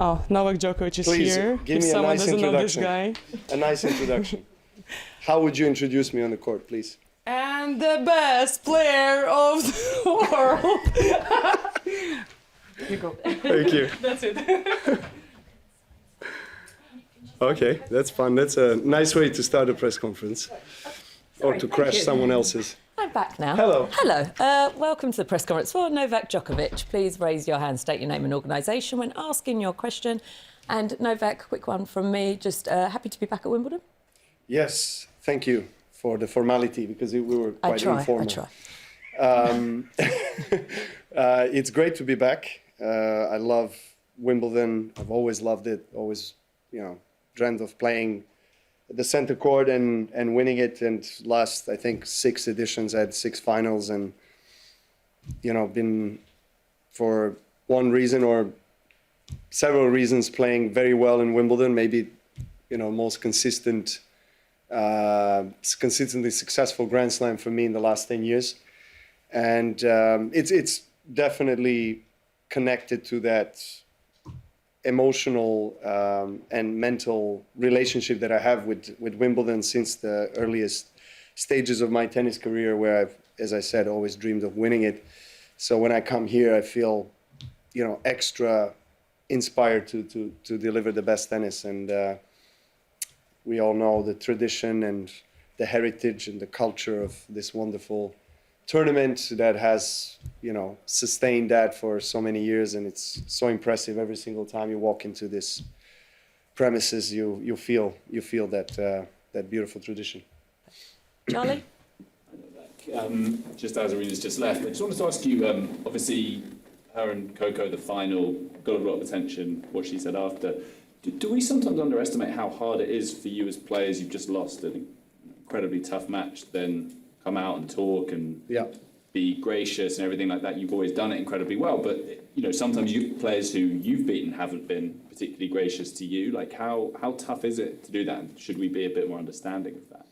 Oh, Novak Djokovic is Please, here. give If me a someone nice doesn't know this introduction. guy. A nice introduction. How would you introduce me on the court, please? And the best player of the world. You go. Thank you. That's it. Okay, that's fun. That's a nice way to start a press conference. Or to crash someone else's. I'm back now. Hello. Hello. Welcome to the press conference for Novak Djokovic. Please raise your hand, state your name and organisation when asking your question. And Novak, quick one from me. Just happy to be back at Wimbledon? Yes, thank you for the formality, because we were quite informal. I try. It's great to be back. I love Wimbledon. I've always loved it. Always, dreamt of playing the center court and winning it. And last, I think, 6 editions, I had 6 finals, and been, for one reason or several reasons, playing very well in Wimbledon. Maybe most consistently successful Grand Slam for me in the last 10 years. And it's definitely connected to that emotional and mental relationship that I have with Wimbledon since the earliest stages of my tennis career, where I've, as I said, always dreamed of winning it. So when I come here, I feel, extra inspired to deliver the best tennis. And we all know the tradition and the heritage and the culture of this wonderful tournament that has, sustained that for so many years, and it's so impressive. Every single time you walk into this premises, you feel that beautiful tradition. Charlie? Just as Arena's just left, I just wanted to ask you, obviously her and Coco, the final, got a lot of attention, what she said after. Do we sometimes underestimate how hard it is for you as players? You've just lost an incredibly tough match, then come out and talk and be gracious and everything like that. You've always done it incredibly well, but sometimes players who you've beaten haven't been particularly gracious to you. Like, how tough is it to do that? And should we be a bit more understanding of that?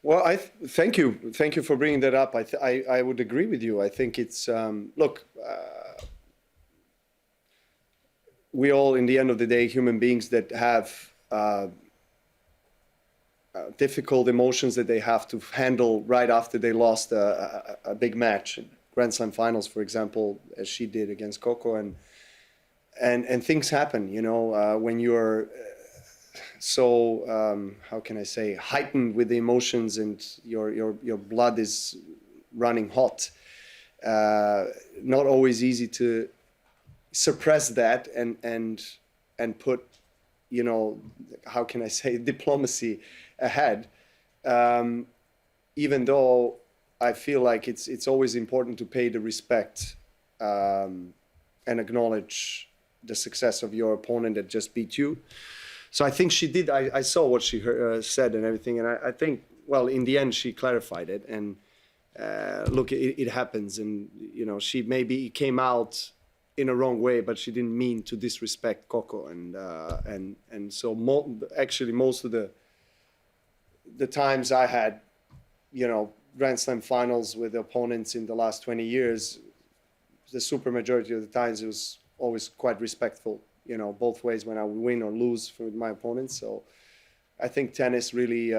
Well, thank you for bringing that up. I would agree with you. I think it's look. We all, in the end of the day, human beings that have difficult emotions that they have to handle right after they lost a big match, Grand Slam finals, for example, as she did against Coco, and things happen. When you're so how can I say, heightened with the emotions, and your blood is running hot. Not always easy to suppress that and put, how can I say, diplomacy ahead. Even though I feel like it's always important to pay the respect and acknowledge the success of your opponent that just beat you. So I think she did. I saw what she said and everything, and I think, well, in the end she clarified it. And look, it happens, and she maybe came out in a wrong way, but she didn't mean to disrespect Coco, and so actually most of the times I had, Grand Slam finals with opponents in the last 20 years, the super majority of the times it was always quite respectful, both ways, when I would win or lose for my opponents. So I think tennis really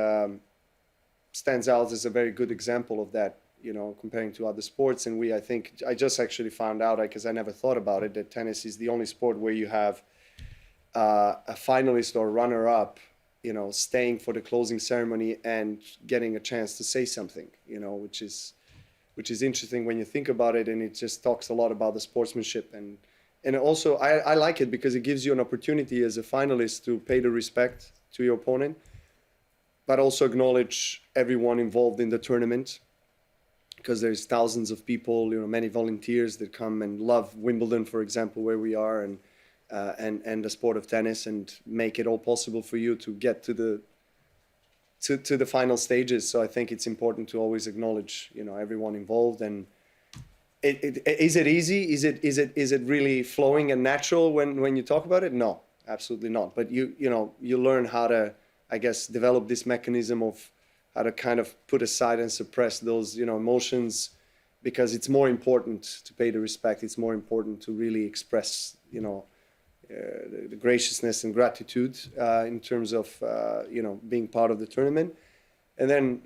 stands out as a very good example of that, comparing to other sports. And I think I just actually found out, because I never thought about it, that tennis is the only sport where you have a finalist or runner-up, staying for the closing ceremony and getting a chance to say something, which is interesting when you think about it. And it just talks a lot about the sportsmanship. And also I like it because it gives you an opportunity as a finalist to pay the respect to your opponent, but also acknowledge everyone involved in the tournament, because there's thousands of people, many volunteers that come and love Wimbledon, for example, where we are, and the sport of tennis, and make it all possible for you to get to the final stages. So I think it's important to always acknowledge, everyone involved. And is it easy? Is it really flowing and natural when you talk about it? No, absolutely not. But you learn how to, I guess, develop this mechanism of how to kind of put aside and suppress those, emotions, because it's more important to pay the respect. It's more important to really express, the graciousness and gratitude in terms of being part of the tournament. And then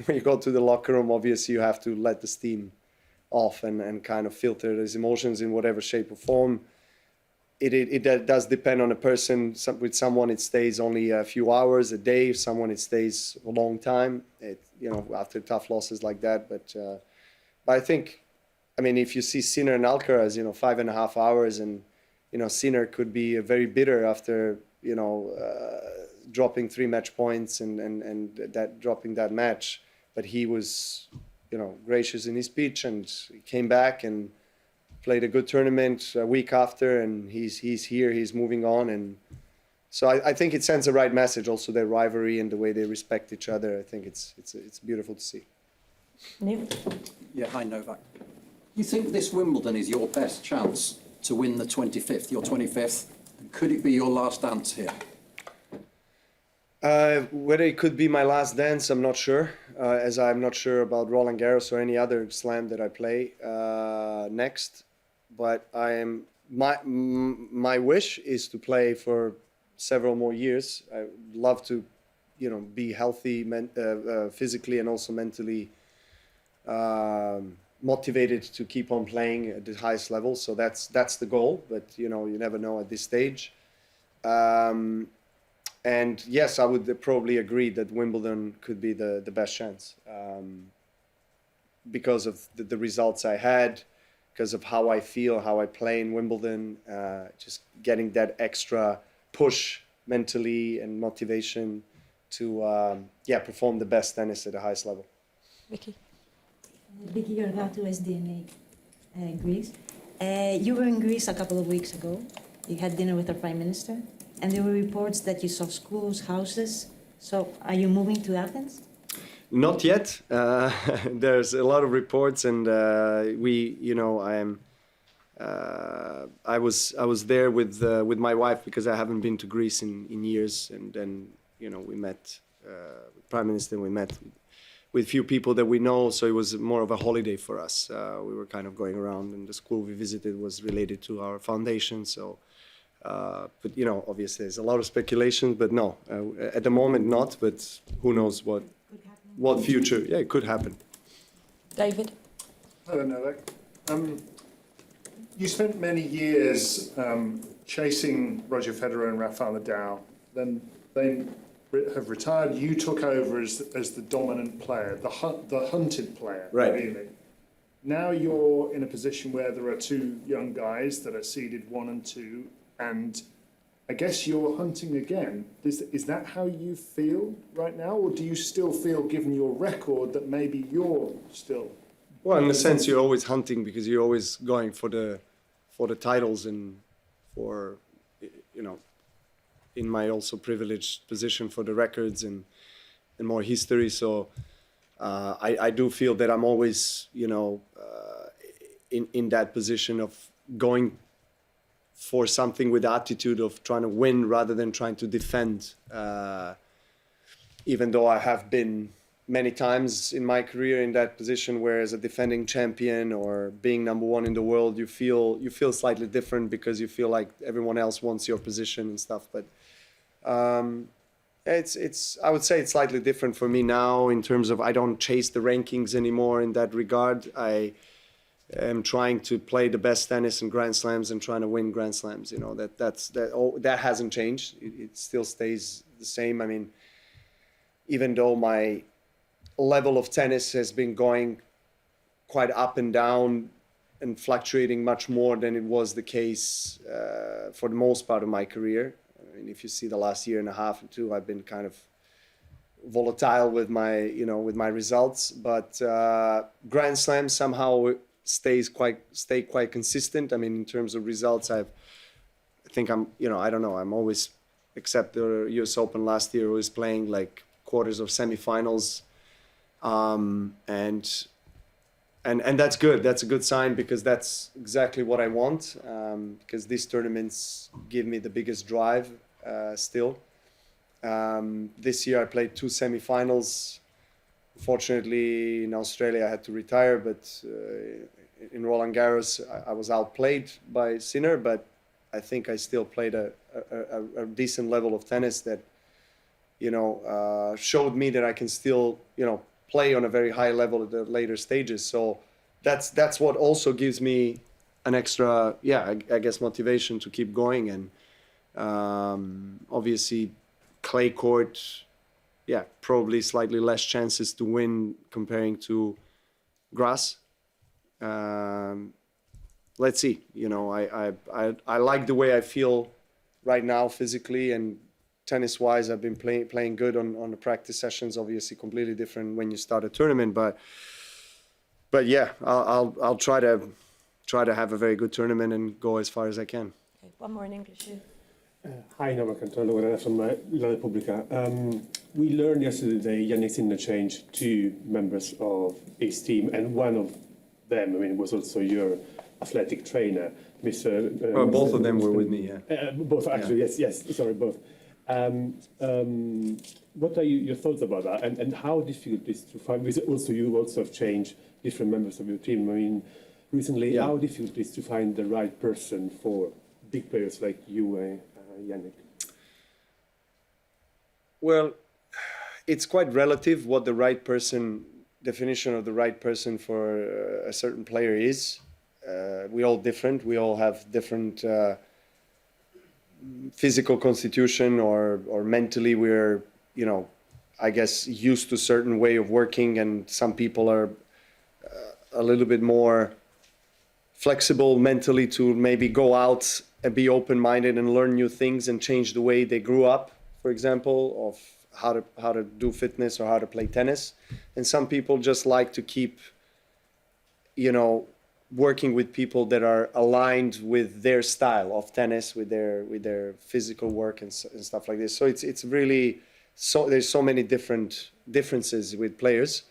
when you go to the locker room, obviously you have to let the steam off and kind of filter those emotions in whatever shape or form. It does depend on a person. With someone, it stays only a few hours a day. Someone, it stays a long time. After tough losses like that. But I think, if you see Sinner and Alcaraz, 5.5 hours, and Sinner could be very bitter after dropping 3 match points and dropping that match. But he was, gracious in his speech, and he came back and played a good tournament a week after, and he's here, he's moving on. And so I think it sends the right message, also their rivalry and the way they respect each other. I think it's beautiful to see. Neil? Yeah, hi Novak. You think this Wimbledon is your best chance to win the 25th, your 25th? And could it be your last dance here? Whether it could be my last dance, I'm not sure. As I'm not sure about Roland Garros or any other slam that I play next. But my wish is to play for several more years. I would love to, be healthy physically and also mentally motivated to keep on playing at the highest level. So that's the goal. But you never know at this stage. And yes, I would probably agree that Wimbledon could be the best chance because of the results I had, because of how I feel, how I play in Wimbledon, just getting that extra push mentally and motivation to perform the best tennis at the highest level. Vicky? Vicky Georgatou, SDNA, Greece. You were in Greece a couple of weeks ago. You had dinner with the Prime Minister, and there were reports that you saw schools, houses. So are you moving to Athens? Not yet. There's a lot of reports, and I was there with my wife because I haven't been to Greece in years, and then we met with Prime Minister. We met with few people that we know, so it was more of a holiday for us. We were kind of going around, and the school we visited was related to our foundation. So, but obviously there's a lot of speculation, but no, at the moment not. But who knows what future? Yeah, it could happen. David? Hello, Novak. You spent many years chasing Roger Federer and Rafael Nadal. Then they have retired. You took over as the dominant player, the hunted player, Right. really. Now you're in a position where there are 2 young guys that are seeded 1 and 2, and I guess you're hunting again. Is that how you feel right now, or do you still feel, given your record, that maybe you're still? Well, in a sense, you're always hunting because you're always going for the titles and for in my also privileged position for the records and more history. So I do feel that I'm always in that position of going for something with the attitude of trying to win rather than trying to defend. Even though I have been many times in my career in that position where as a defending champion or being number 1 in the world, you feel slightly different because you feel like everyone else wants your position and stuff. But I would say it's slightly different for me now in terms of I don't chase the rankings anymore in that regard. I am trying to play the best tennis in Grand Slams and trying to win Grand Slams. That hasn't changed. It still stays the same. I mean, even though my level of tennis has been going quite up and down and fluctuating much more than it was the case for the most part of my career. I mean, if you see the last year and a half or 2, I've been kind of volatile with my results. But Grand Slam somehow stay quite consistent. I mean, in terms of results, I think I'm always, except the US Open last year, I was playing like quarters of semifinals. And that's good. That's a good sign because that's exactly what I want. Because these tournaments give me the biggest drive still. This year I played 2 semifinals. Fortunately, in Australia I had to retire, but in Roland Garros I was outplayed by Sinner. But I think I still played a decent level of tennis that, showed me that I can still, play on a very high level at the later stages. So that's what also gives me an extra, I guess, motivation to keep going. And obviously, clay court, probably slightly less chances to win comparing to grass. Let's see. I like the way I feel right now physically and tennis-wise. I've been playing good on the practice sessions. Obviously, completely different when you start a tournament. But yeah, I'll try to have a very good tournament and go as far as I can. Okay, one more in English here. Hi, Novak, Antonio Guerrero from La Repubblica. We learned yesterday Yannick Sinner changed 2 members of his team, and one of them, was also your athletic trainer, Mr. Both of them were with me, both, actually, yes, sorry, both. What are your thoughts about that, and how difficult it is to find, because also you also have changed different members of your team, recently, how difficult it is to find the right person for big players like you and Yannick? Well, it's quite relative what the right person, definition of the right person for a certain player is. We're all different. We all have different physical constitution or mentally we're, I guess, used to a certain way of working, and some people are a little bit more flexible mentally to maybe go out and be open-minded and learn new things and change the way they grew up, for example, of how to do fitness or how to play tennis. And some people just like to keep, working with people that are aligned with their style of tennis, with their physical work and stuff like this. So it's really there's so many differences with players.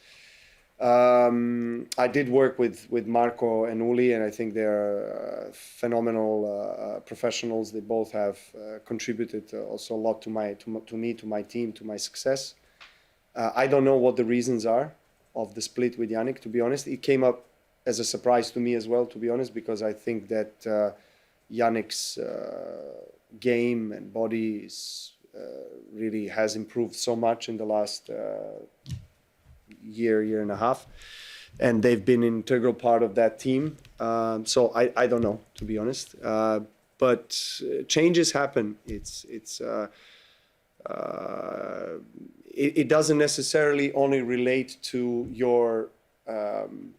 I did work with Marco and Uli, and I think they're phenomenal professionals. They both have contributed also a lot to me, to my team, to my success. I don't know what the reasons are of the split with Yannick, to be honest. It came up as a surprise to me as well, to be honest, because I think that Yannick's game and body really has improved so much in the last year and a half, and they've been an integral part of that team. So I don't know, to be honest, but changes happen. It doesn't necessarily only relate to your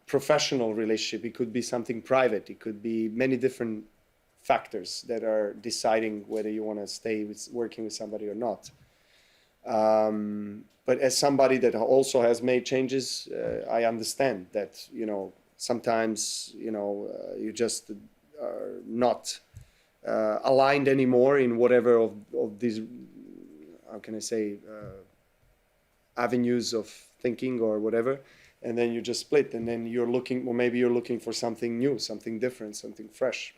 professional relationship. It could be something private. It could be many different factors that are deciding whether you want to stay working with somebody or not. But as somebody that also has made changes, I understand that, sometimes, you just are not aligned anymore in whatever of these, how can I say, avenues of thinking or whatever. And then you just split, and then maybe you're looking for something new, something different, something fresh.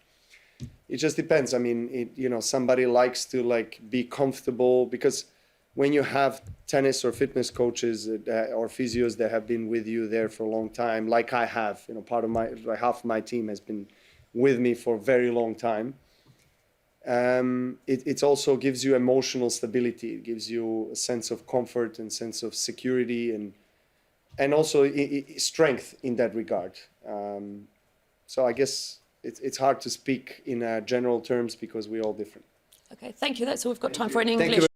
It just depends. I mean, somebody likes to be comfortable, because when you have tennis or fitness coaches or physios that have been with you there for a long time, like I have, part of half of my team has been with me for a very long time. It also gives you emotional stability. It gives you a sense of comfort and sense of security and also strength in that regard. So I guess it's hard to speak in general terms because we're all different. Okay, thank you. That's all we've got time for in Thank you. English.